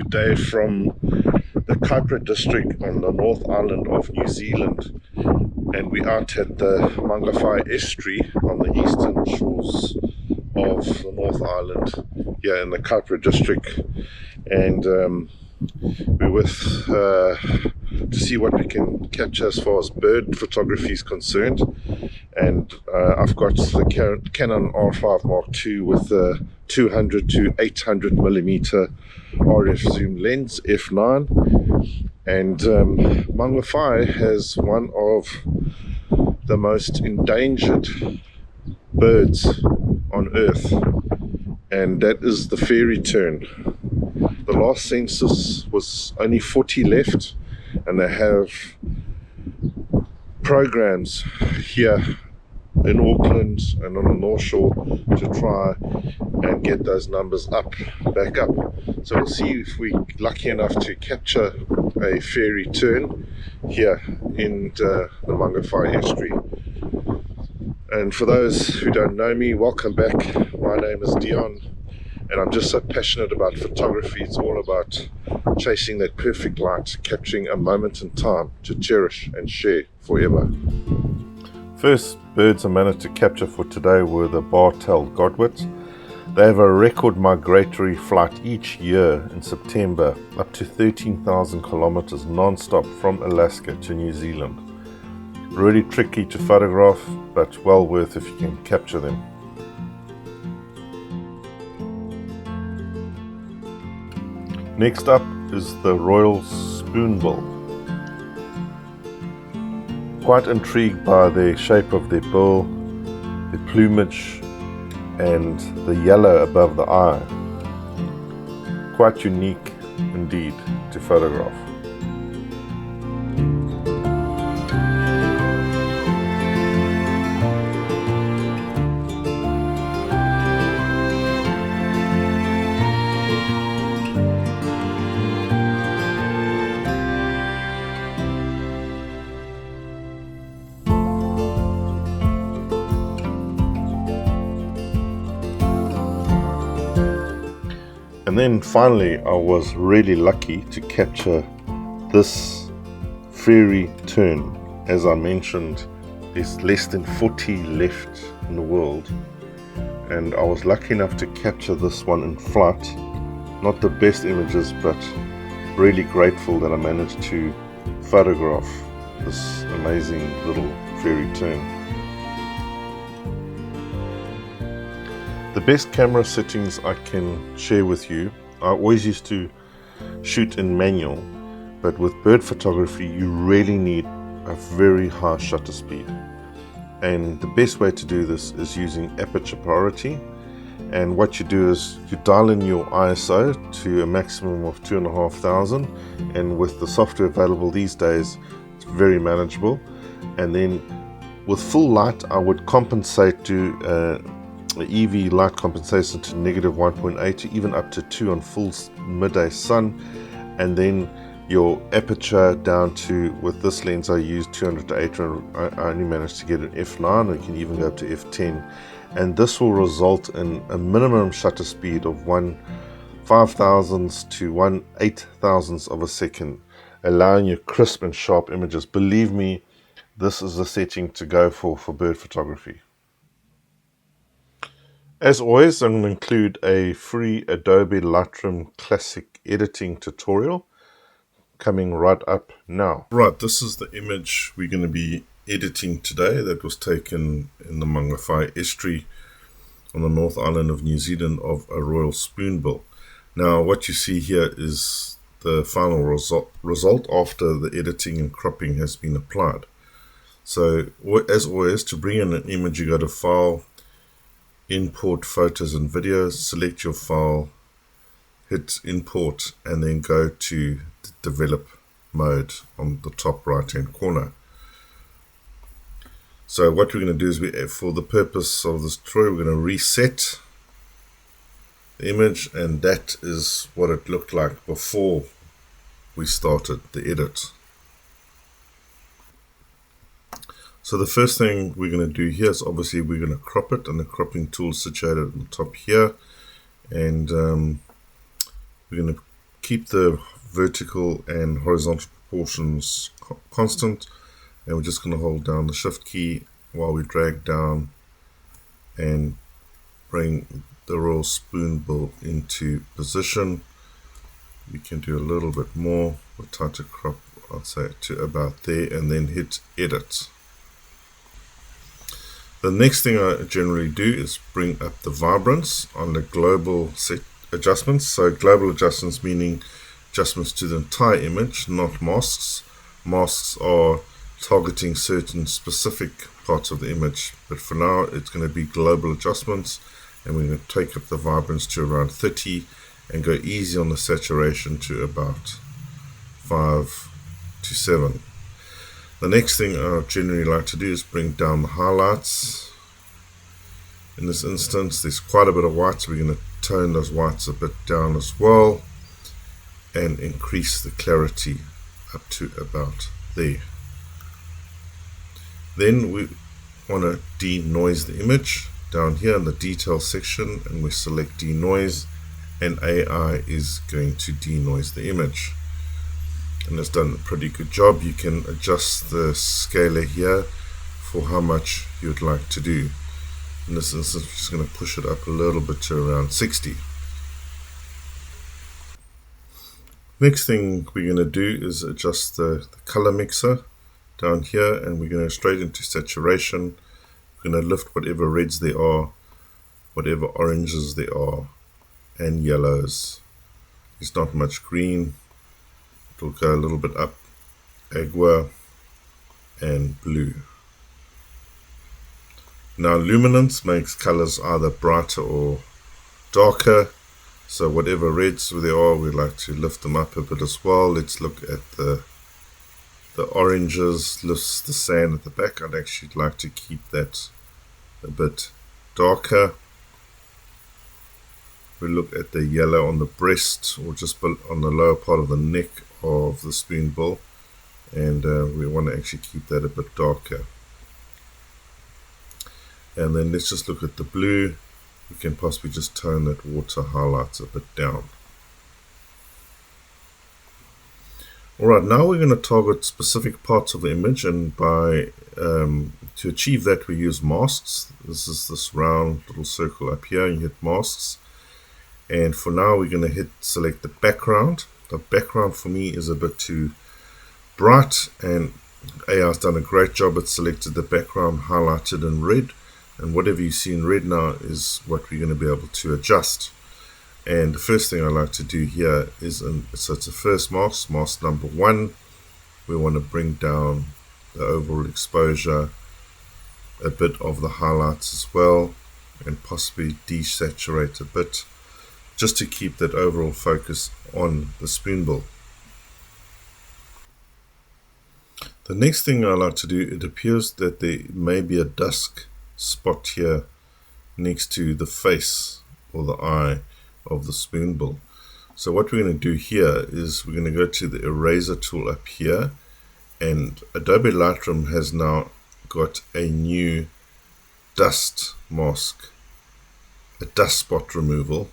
today from the Kaipara district on the North Island of New Zealand, and we're out at the Mangawhai Estuary on the eastern shores of the North Island here in the Kaipara district, and we're with to see what we can capture as far as bird photography is concerned. And I've got the Canon R5 Mark II with the 200 to 800 millimeter RF zoom lens f9, and Mangawhai has one of the most endangered birds on earth, and that is the fairy tern. The last census was only 40 left, and they have programs here in Auckland and on the North Shore to try and get those numbers back up. So we'll see if we're lucky enough to capture a fairy tern here in the Mangawhai Estuary. And for those who don't know me, welcome back. My name is Dion, and I'm just so passionate about photography. It's all about chasing that perfect light, capturing a moment in time to cherish and share forever. First birds I managed to capture for today were the bar-tailed godwits. They have a record migratory flight each year in September, up to 13,000 kilometers non-stop from Alaska to New Zealand. Really tricky to photograph, but well worth if you can capture them. Next up is the royal spoonbill. Quite intrigued by the shape of their bill, the plumage, and the yellow above the eye. Quite unique indeed to photograph. And then finally, I was really lucky to capture this fairy tern. As I mentioned, there's less than 40 left in the world, and I was lucky enough to capture this one in flight. Not the best images, but really grateful that I managed to photograph this amazing little fairy tern. The best camera settings I can share with you, I always used to shoot in manual, but with bird photography you really need a very high shutter speed. And the best way to do this is using aperture priority. And what you do is you dial in your ISO to a maximum of 2,500, and with the software available these days, it's very manageable. And then with full light, I would compensate to EV light compensation to negative 1.8 to even up to 2 on full midday sun, and then your aperture down to, with this lens I used 200 to 800, I only managed to get an f9, or you can even go up to f10, and this will result in a minimum shutter speed of 1/5000th to 1/8000th of a second, allowing you crisp and sharp images. Believe me, this is the setting to go for bird photography. As always, I'm going to include a free Adobe Lightroom Classic editing tutorial coming right up now. Right, this is the image we're going to be editing today that was taken in the Mangawhai Estuary on the North Island of New Zealand of a royal spoonbill. Now what you see here is the final result after the editing and cropping has been applied. So as always, to bring in an image, you go to File, Import Photos and Videos, select your file, hit Import, and then go to the Develop mode on the top right hand corner. So what we're going to do is, for the purpose of this tutorial, we're going to reset the image, and that is what it looked like before we started the edit. So the first thing we're going to do here is, obviously we're going to crop it, and the cropping tool is situated on the top here, and we're going to keep the vertical and horizontal proportions constant, and we're just going to hold down the shift key while we drag down and bring the royal spoonbill into position. We can do a little bit more. We'll tighter crop, I'll say, to about there, and then hit edit. The next thing I generally do is bring up the vibrance on the global set adjustments. So global adjustments meaning adjustments to the entire image, not masks. Masks are targeting certain specific parts of the image, but for now it's going to be global adjustments, and we're going to take up the vibrance to around 30 and go easy on the saturation to about 5 to 7. The next thing I generally like to do is bring down the highlights. In this instance there's quite a bit of white, so we're going to tone those whites a bit down as well and increase the clarity up to about there. Then we want to denoise the image down here in the detail section, and we select denoise, and AI is going to denoise the image, and it's done a pretty good job. You can adjust the scaler here for how much you'd like to do. In this instance, I'm just going to push it up a little bit to around 60. Next thing we're going to do is adjust the color mixer down here, and we're going to go straight into saturation. We're going to lift whatever reds there are, whatever oranges there are, and yellows. There's not much green. It'll go a little bit up, agua, and blue. Now luminance makes colors either brighter or darker, so whatever reds there are, we like to lift them up a bit as well. Let's look at the oranges, lifts the sand at the back. I'd actually like to keep that a bit darker. We look at the yellow on the breast, or just on the lower part of the neck of the spoonbill, and we want to actually keep that a bit darker. And then let's just look at the blue. We can possibly just tone that water highlights a bit down. Alright, now we're going to target specific parts of the image, and to achieve that we use masks. This is this round little circle up here, and you hit masks. And for now we're going to select the background. The background for me is a bit too bright, and AI has done a great job. It selected the background highlighted in red, and whatever you see in red now is what we're going to be able to adjust. And the first thing I like to do here is, so it's the first mask, mask number 1. We want to bring down the overall exposure, a bit of the highlights as well, and possibly desaturate a bit, just to keep that overall focus on the spoonbill. The next thing I like to do, it appears that there may be a dusk spot here next to the face or the eye of the spoonbill. So what we're going to do here is we're going to go to the eraser tool up here, and Adobe Lightroom has now got a new dust mask, a dust spot removal,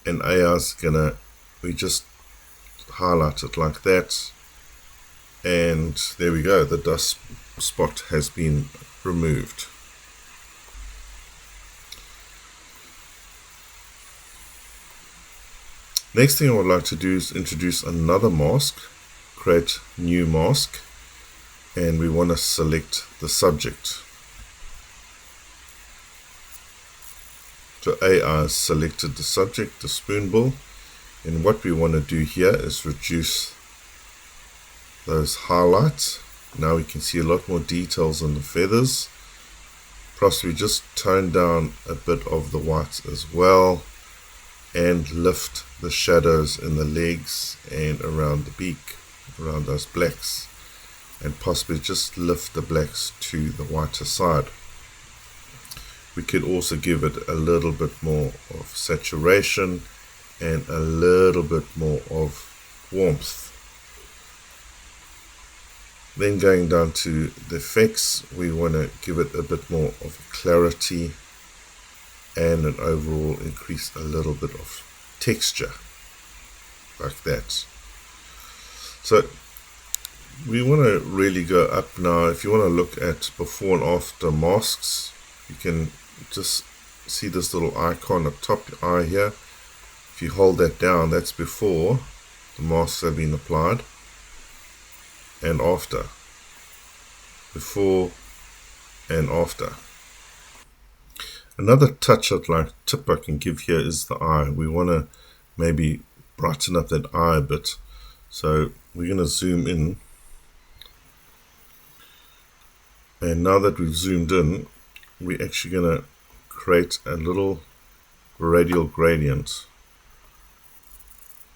and AI's we just highlight it like that, and there we go, the dust spot has been removed. Next thing I would like to do is introduce another mask, create new mask, and we want to select the subject. So AI has selected the subject, the spoonbill, and what we want to do here is reduce those highlights. Now we can see a lot more details on the feathers. Plus we just tone down a bit of the whites as well, and lift the shadows in the legs and around the beak, around those blacks, and possibly just lift the blacks to the whiter side. We could also give it a little bit more of saturation and a little bit more of warmth. Then going down to the effects, we want to give it a bit more of clarity and an overall increase a little bit of texture like that. So we want to really go up now. If you want to look at before and after masks, you can just see this little icon at top eye here. If you hold that down, that's before the masks have been applied, and after. Before and after. Another touch tip I can give here is the eye. We want to maybe brighten up that eye a bit. So we're going to zoom in. And now that we've zoomed in, we're actually going to create a little radial gradient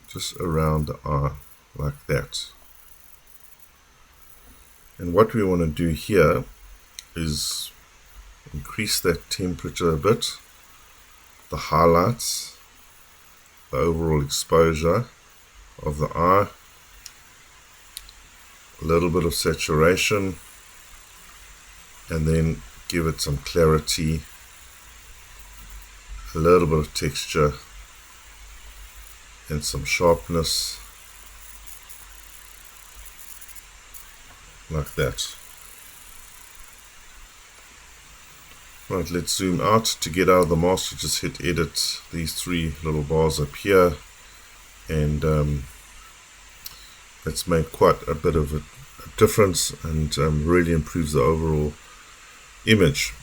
just around the eye, like that. And what we want to do here is increase that temperature a bit, the highlights, the overall exposure of the eye, a little bit of saturation, and then give it some clarity, a little bit of texture, and some sharpness, like that. Right, let's zoom out. To get out of the mask, you just hit edit, these three little bars up here, and that's made quite a bit of a difference and really improves the overall image.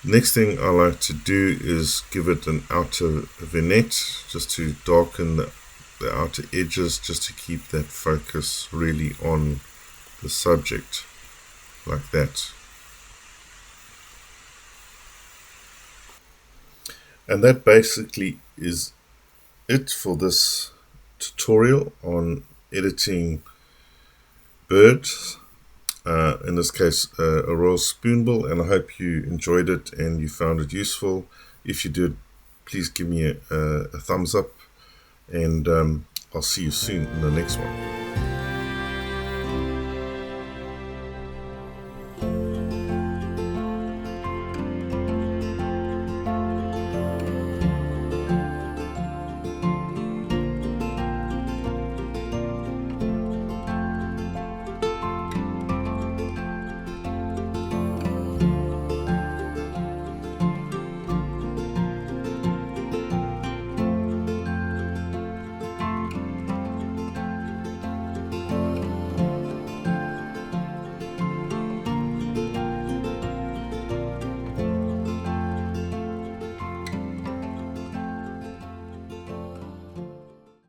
Next thing I like to do is give it an outer vignette, just to darken the outer edges, just to keep that focus really on the subject, like that. And that basically is it for this tutorial on editing birds, in this case a royal spoonbill, and I hope you enjoyed it and you found it useful. If you did, please give me a thumbs up, and I'll see you soon in the next one.